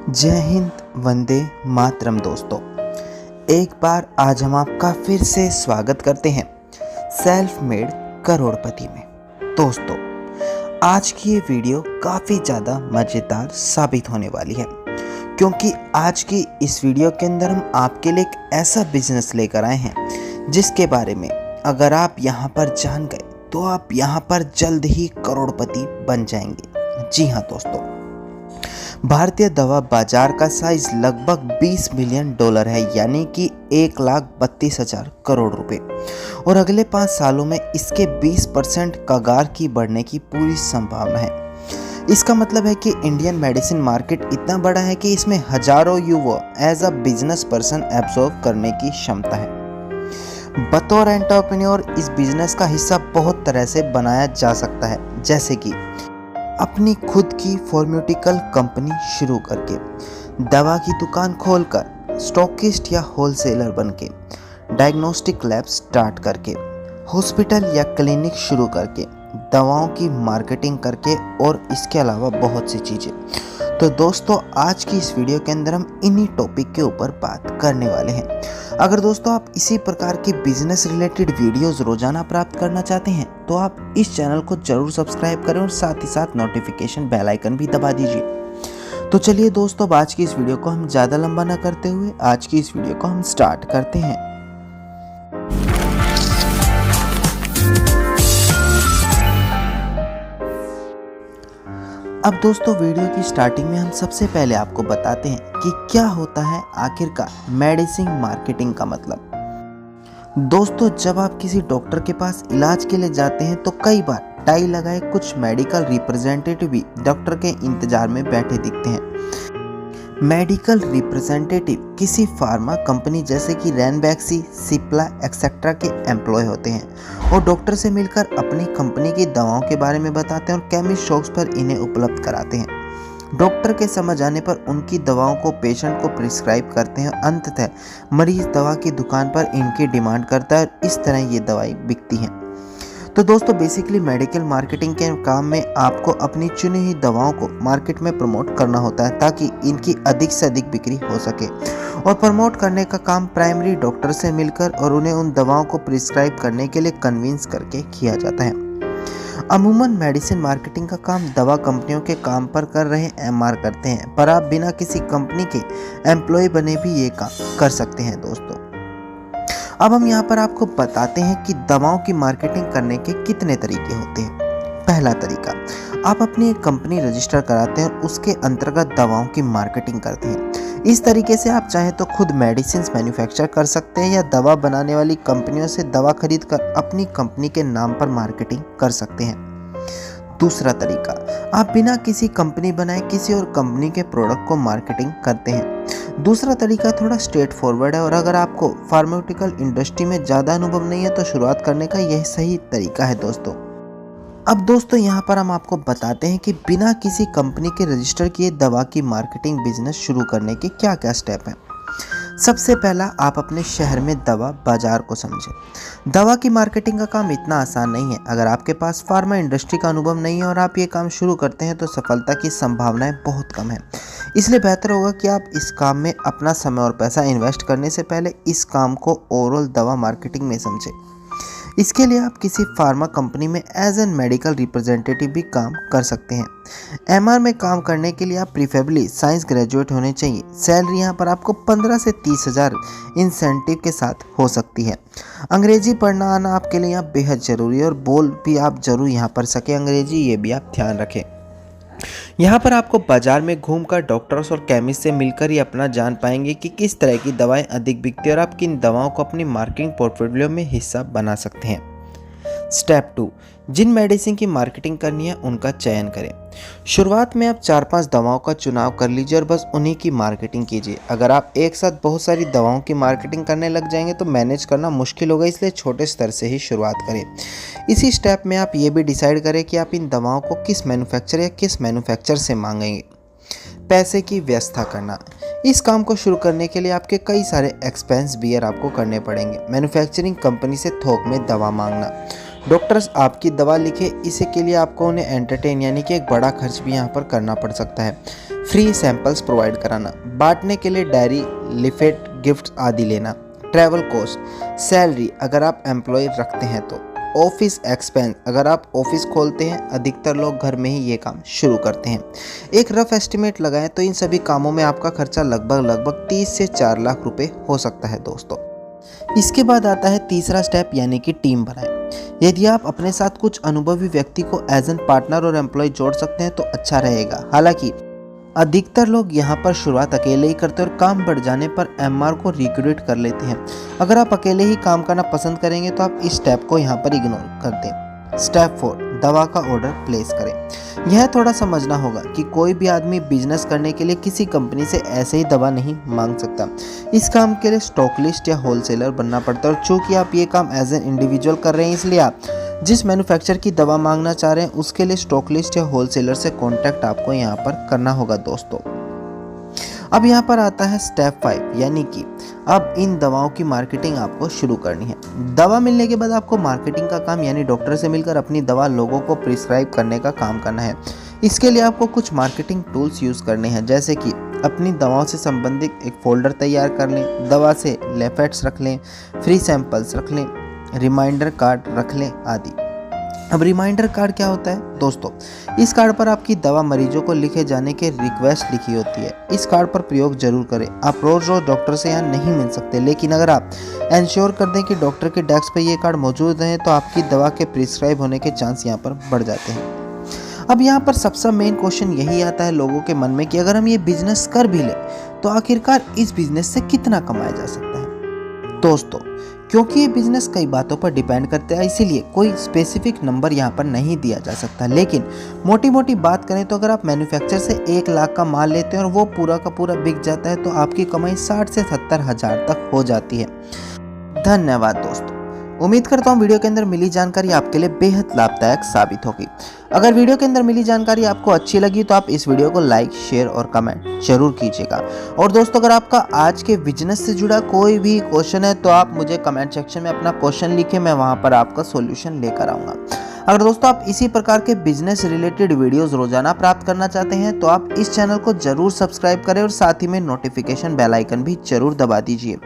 जय हिंद, वंदे मातरम दोस्तों। एक बार आज हम आपका फिर से स्वागत करते हैं सेल्फ मेड करोड़पति में। दोस्तों, आज की ये वीडियो काफ़ी ज़्यादा मज़ेदार साबित होने वाली है, क्योंकि आज की इस वीडियो के अंदर हम आपके लिए एक ऐसा बिजनेस लेकर आए हैं जिसके बारे में अगर आप यहाँ पर जान गए तो आप यहाँ पर जल्द ही करोड़पति बन जाएंगे। जी हाँ दोस्तों, भारतीय दवा बाजार का साइज लगभग 20 मिलियन डॉलर है, यानी कि 1,32,000 करोड़ रुपए, और अगले 5 सालों में इसके 20% कगार की बढ़ने की पूरी संभावना है। इसका मतलब है कि इंडियन मेडिसिन मार्केट इतना बड़ा है कि इसमें हजारों युवा as a business person absorb करने की क्षमता है। बतौर एंटरप्रेन्योर इस बिजनेस का हिस्सा बहुत तरह से बनाया जा सकता है, जैसे कि अपनी खुद की फार्मास्यूटिकल कंपनी शुरू करके, दवा की दुकान खोलकर, स्टॉकिस्ट या होलसेलर बनके, डायग्नोस्टिक लैब स्टार्ट करके, हॉस्पिटल या क्लिनिक शुरू करके, दवाओं की मार्केटिंग करके, और इसके अलावा बहुत सी चीज़ें। तो दोस्तों, आज की इस वीडियो के अंदर हम इन्हीं टॉपिक के ऊपर बात करने वाले हैं। अगर दोस्तों आप इसी प्रकार की बिजनेस रिलेटेड वीडियोस रोजाना प्राप्त करना चाहते हैं तो आप इस चैनल को जरूर सब्सक्राइब करें और साथ ही साथ नोटिफिकेशन बेल आइकन भी दबा दीजिए। तो चलिए दोस्तों, अब आज की इस वीडियो को हम ज़्यादा लंबा ना करते हुए आज की इस वीडियो को हम स्टार्ट करते हैं। अब दोस्तों, वीडियो की स्टार्टिंग में हम सबसे पहले आपको बताते हैं कि क्या होता है आखिरकार मेडिसिन मार्केटिंग का मतलब। दोस्तों, जब आप किसी डॉक्टर के पास इलाज के लिए जाते हैं तो कई बार टाई लगाए कुछ मेडिकल रिप्रेजेंटेटिव भी डॉक्टर के इंतजार में बैठे दिखते हैं। मेडिकल रिप्रेजेंटेटिव किसी फार्मा कंपनी जैसे कि रैनबैक्सी, सिप्ला एक्सेट्रा के एम्प्लॉय होते हैं और डॉक्टर से मिलकर अपनी कंपनी की दवाओं के बारे में बताते हैं और केमिस्ट शॉप्स पर इन्हें उपलब्ध कराते हैं। डॉक्टर के समझ आने पर उनकी दवाओं को पेशेंट को प्रिस्क्राइब करते हैं। अंततः मरीज दवा की दुकान पर इनकी डिमांड करता है और इस तरह ये दवाई बिकती हैं। तो दोस्तों, बेसिकली मेडिकल मार्केटिंग के काम में आपको अपनी चुनी हुई दवाओं को मार्केट में प्रमोट करना होता है ताकि इनकी अधिक से अधिक बिक्री हो सके, और प्रमोट करने का काम प्राइमरी डॉक्टर से मिलकर और उन्हें उन दवाओं को प्रिस्क्राइब करने के लिए कन्विंस करके किया जाता है। अमूमन मेडिसिन मार्केटिंग का काम दवा कंपनियों के काम पर कर रहे एमआर करते हैं, पर आप बिना किसी कंपनी के एम्प्लॉय बने भी ये काम कर सकते हैं। दोस्तों, अब हम यहाँ पर आपको बताते हैं कि दवाओं की मार्केटिंग करने के कितने तरीके होते हैं। पहला तरीका, आप अपनी एक कंपनी रजिस्टर कराते हैं और उसके अंतर्गत दवाओं की मार्केटिंग करते हैं। इस तरीके से आप चाहें तो खुद मेडिसिन मैन्युफैक्चर कर सकते हैं या दवा बनाने वाली कंपनियों से दवा खरीद कर अपनी कंपनी के नाम पर मार्केटिंग कर सकते हैं। दूसरा तरीका, आप बिना किसी कंपनी बनाए किसी और कंपनी के प्रोडक्ट को मार्केटिंग करते हैं। दूसरा तरीका थोड़ा स्ट्रेट फॉरवर्ड है, और अगर आपको फार्मास्यूटिकल इंडस्ट्री में ज़्यादा अनुभव नहीं है तो शुरुआत करने का यह सही तरीका है। दोस्तों, अब दोस्तों यहाँ पर हम आपको बताते हैं कि बिना किसी कंपनी के रजिस्टर किए दवा की मार्केटिंग बिजनेस शुरू करने के क्या क्या स्टेप हैं। सबसे पहला, आप अपने शहर में दवा बाजार को समझें। दवा की मार्केटिंग का काम इतना आसान नहीं है। अगर आपके पास फार्मा इंडस्ट्री का अनुभव नहीं है और आप ये काम शुरू करते हैं तो सफलता की संभावनाएं बहुत कम है। इसलिए बेहतर होगा कि आप इस काम में अपना समय और पैसा इन्वेस्ट करने से पहले इस काम को ओवरऑल दवा मार्केटिंग में समझें। इसके लिए आप किसी फार्मा कंपनी में एज एन मेडिकल रिप्रेजेंटेटिव भी काम कर सकते हैं। एमआर में काम करने के लिए आप प्रीफरेबली साइंस ग्रेजुएट होने चाहिए। सैलरी यहाँ पर आपको 15 से 30,000 इंसेंटिव के साथ हो सकती है। अंग्रेजी पढ़ना आना आपके लिए यहाँ बेहद ज़रूरी है और बोल भी आप जरूर यहाँ पर सकें अंग्रेजी, ये भी आप ध्यान रखें। यहाँ पर आपको बाजार में घूमकर डॉक्टर्स और केमिस्ट से मिलकर ही अपना जान पाएंगे कि किस तरह की दवाएं अधिक बिकती है और आप किन दवाओं को अपनी मार्केटिंग पोर्टफोलियो में हिस्सा बना सकते हैं। स्टेप 2, जिन मेडिसिन की मार्केटिंग करनी है उनका चयन करें। शुरुआत में आप 4-5 दवाओं का चुनाव कर लीजिए और बस उन्हीं की मार्केटिंग कीजिए। अगर आप एक साथ बहुत सारी दवाओं की मार्केटिंग करने लग जाएंगे तो मैनेज करना मुश्किल होगा, इसलिए छोटे स्तर से ही शुरुआत करें। इसी स्टेप में आप ये भी डिसाइड करें कि आप इन दवाओं को किस मैन्युफैक्चर या किस मैन्युफैक्चर से मांगेंगे। पैसे की व्यवस्था करना, इस काम को शुरू करने के लिए आपके कई सारे एक्सपेंस बियर आपको करने पड़ेंगे। मैन्युफैक्चरिंग कंपनी से थोक में दवा मांगना, डॉक्टर्स आपकी दवा लिखे, इसी के लिए आपको उन्हें एंटरटेन यानी कि एक बड़ा खर्च भी यहाँ पर करना पड़ सकता है। फ्री सैंपल्स प्रोवाइड कराना, बांटने के लिए डायरी, लिफलेट, गिफ्ट आदि लेना। ट्रैवल कॉस्ट, सैलरी अगर आप एम्प्लॉय रखते हैं तो। ऑफिस एक्सपेंस, अगर आप ऑफिस खोलते हैं, अधिकतर लोग घर में ही ये काम शुरू करते हैं। एक रफ एस्टिमेट लगाएं तो इन सभी कामों में आपका खर्चा लगभग 30 से 4 लाख रुपए हो सकता है दोस्तों। इसके बाद आता है तीसरा स्टेप यानी कि टीम बनाएं। यदि आप अपने साथ कुछ अनुभवी व्यक्ति को एज एन पार्टनर और एम्प्लॉय जोड़ सकते हैं तो अच्छा रहेगा। हालांकि अधिकतर लोग यहाँ पर शुरुआत अकेले ही करते हैं और काम बढ़ जाने पर एमआर को रिक्रूट कर लेते हैं। अगर आप अकेले ही काम करना पसंद करेंगे तो आप इस स्टेप को यहाँ पर इग्नोर कर दें। स्टेप 4, दवा का ऑर्डर प्लेस करें। यह थोड़ा समझना होगा कि कोई भी आदमी बिजनेस करने के लिए किसी कंपनी से ऐसे ही दवा नहीं मांग सकता। इस काम के लिए स्टॉक लिस्ट या होलसेलर बनना पड़ता है और चूंकि आप ये काम एज एन इंडिविजुअल कर रहे हैं, इसलिए आप जिस मैन्युफैक्चरर की दवा मांगना चाह रहे हैं उसके लिए स्टॉक लिस्ट या होलसेलर से कांटेक्ट आपको यहाँ पर करना होगा दोस्तों। अब यहाँ पर आता है स्टेप 5 यानी कि अब इन दवाओं की मार्केटिंग आपको शुरू करनी है। दवा मिलने के बाद आपको मार्केटिंग का काम यानी डॉक्टर से मिलकर अपनी दवा लोगों को प्रिस्क्राइब करने का काम करना है। इसके लिए आपको कुछ मार्केटिंग टूल्स यूज़ करने हैं, जैसे कि अपनी दवाओं से संबंधित एक फोल्डर तैयार कर लें, दवा से लेफलेट्स रख लें, फ्री सैंपल्स रख लें, रिमाइंडर कार्ड रख लें आदि। अब रिमाइंडर कार्ड क्या होता है दोस्तों? इस कार्ड पर आपकी दवा मरीजों को लिखे जाने के रिक्वेस्ट लिखी होती है। इस कार्ड पर प्रयोग जरूर करें। आप रोज रोज डॉक्टर से यहाँ नहीं मिल सकते, लेकिन अगर आप इंश्योर कर दें कि डॉक्टर के डेस्क पर ये कार्ड मौजूद है तो आपकी दवा के प्रिस्क्राइब होने के चांस यहाँ पर बढ़ जाते हैं। अब यहाँ पर सबसे मेन क्वेश्चन यही आता है लोगों के मन में कि अगर हम ये बिजनेस कर भी लें तो आखिरकार इस बिजनेस से कितना कमाया जा सकता है। दोस्तों, क्योंकि ये बिजनेस कई बातों पर डिपेंड करता है, इसीलिए कोई स्पेसिफिक नंबर यहाँ पर नहीं दिया जा सकता, लेकिन मोटी मोटी बात करें तो अगर आप मैन्युफैक्चर से 1 लाख का माल लेते हैं और वो पूरा का पूरा बिक जाता है तो आपकी कमाई 60 से 70 हज़ार तक हो जाती है। धन्यवाद दोस्तों। उम्मीद करता हूँ वीडियो के अंदर मिली जानकारी आपके लिए बेहद लाभदायक साबित होगी। अगर वीडियो के अंदर मिली जानकारी आपको अच्छी लगी तो आप इस वीडियो को लाइक, शेयर और कमेंट जरूर कीजिएगा। और दोस्तों, अगर आपका आज के बिजनेस से जुड़ा कोई भी क्वेश्चन है तो आप मुझे कमेंट सेक्शन में अपना क्वेश्चन लिखें, मैं वहां पर आपका सॉल्यूशन लेकर आऊँगा। अगर दोस्तों आप इसी प्रकार के बिजनेस रिलेटेड वीडियोस रोजाना प्राप्त करना चाहते हैं तो आप इस चैनल को जरूर सब्सक्राइब करें और साथ ही में नोटिफिकेशन बेल आइकन भी जरूर दबा दीजिए।